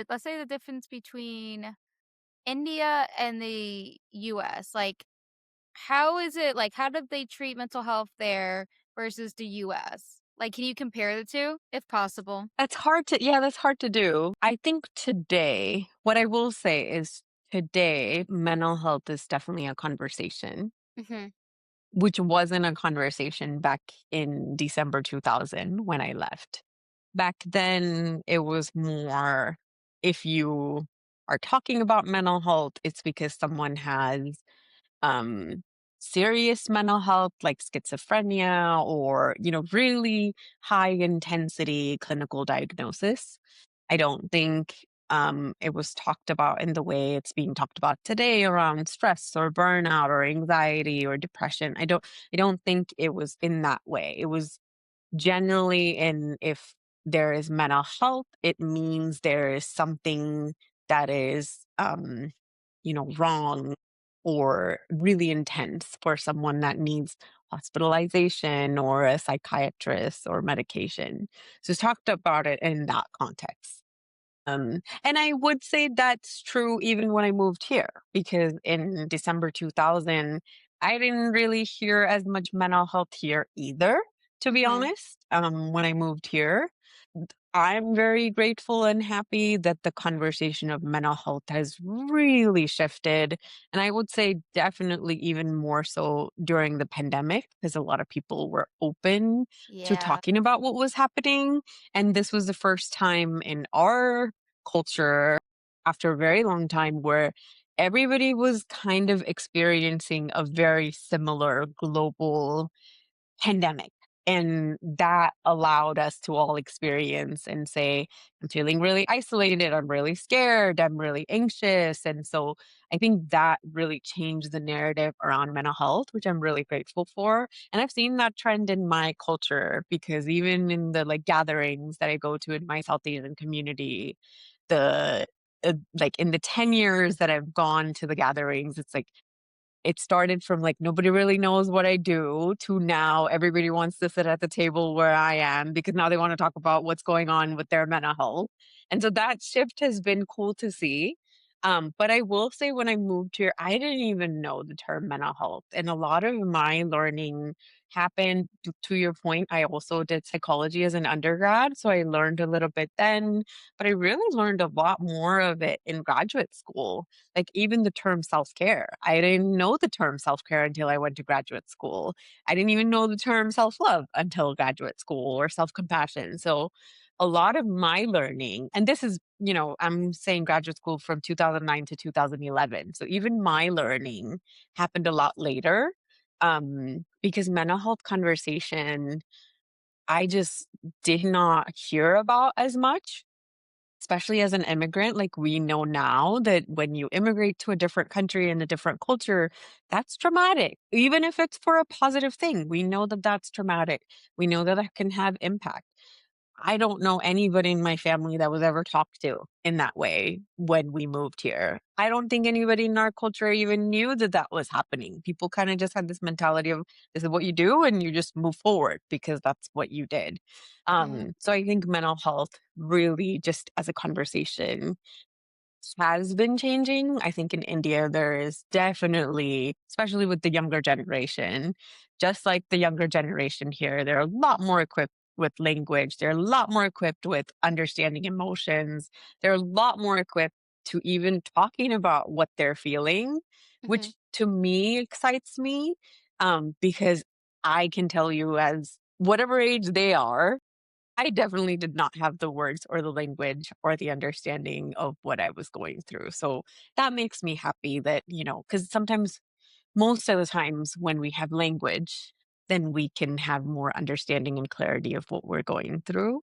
let's say the difference between India and the US. Like, how is it like, how did they treat mental health there versus the US? Like, can you compare the 2 if possible? That's hard to do. I think today, what I will say is today, mental health is definitely a conversation, Mhm. which wasn't a conversation back in December 2000 when I left. Back then, it was more if you are talking about mental health, it's because someone has um, serious mental health like schizophrenia or, really high intensity clinical diagnosis. I don't think it was talked about in the way it's being talked about today around stress or burnout or anxiety or depression. I don't think it was in that way. It was generally in if there is mental health, it means there is something that is wrong or really intense for someone that needs hospitalization or a psychiatrist or medication. So it's talked about it in that context. And I would say that's true even when I moved here, because in December 2000, I didn't really hear as much mental health here either, to be Mhm. honest, when I moved here. I'm very grateful and happy that the conversation of mental health has really shifted. And I would say definitely even more so during the pandemic, because a lot of people were open to Yeah. talking about what was happening. And this was the first time in our culture after a very long time where everybody was kind of experiencing a very similar global pandemic. And that allowed us to all experience and say, I'm feeling really isolated. I'm really scared. I'm really anxious. And so I think that really changed the narrative around mental health, which I'm really grateful for. And I've seen that trend in my culture because even in the like gatherings that I go to in my South Asian community, the like in the 10 years that I've gone to the gatherings, it's like it started from like nobody really knows what I do to now everybody wants to sit at the table where I am because now they want to talk about what's going on with their mental health. And so that shift has been cool to see. But I will say when I moved here, I didn't even know the term mental health. And a lot of my learning happened to your point. I also did psychology as an undergrad. So I learned a little bit then, but I really learned a lot more of it in graduate school, like even the term self-care. I didn't know the term self-care until I went to graduate school. I didn't even know the term self-love until graduate school or self-compassion. So a lot of my learning, and this is, I'm saying graduate school from 2009 to 2011. So even my learning happened a lot later because mental health conversation, I just did not hear about as much, especially as an immigrant. Like we know now that when you immigrate to a different country and a different culture, that's traumatic. Even if it's for a positive thing, we know that that's traumatic. We know that that can have impact. I don't know anybody in my family that was ever talked to in that way when we moved here. I don't think anybody in our culture even knew that that was happening. People kind of just had this mentality of this is what you do and you just move forward because that's what you did. Mhm. So I think mental health really just as a conversation has been changing. I think in India, there is definitely, especially with the younger generation, just like the younger generation here, they're a lot more equipped with language. They're a lot more equipped with understanding emotions. They're a lot more equipped to even talking about what they're feeling, Mhm. which to me excites me because I can tell you, as whatever age they are, I definitely did not have the words or the language or the understanding of what I was going through. So that makes me happy that, because sometimes, most of the times when we have language, then we can have more understanding and clarity of what we're going through.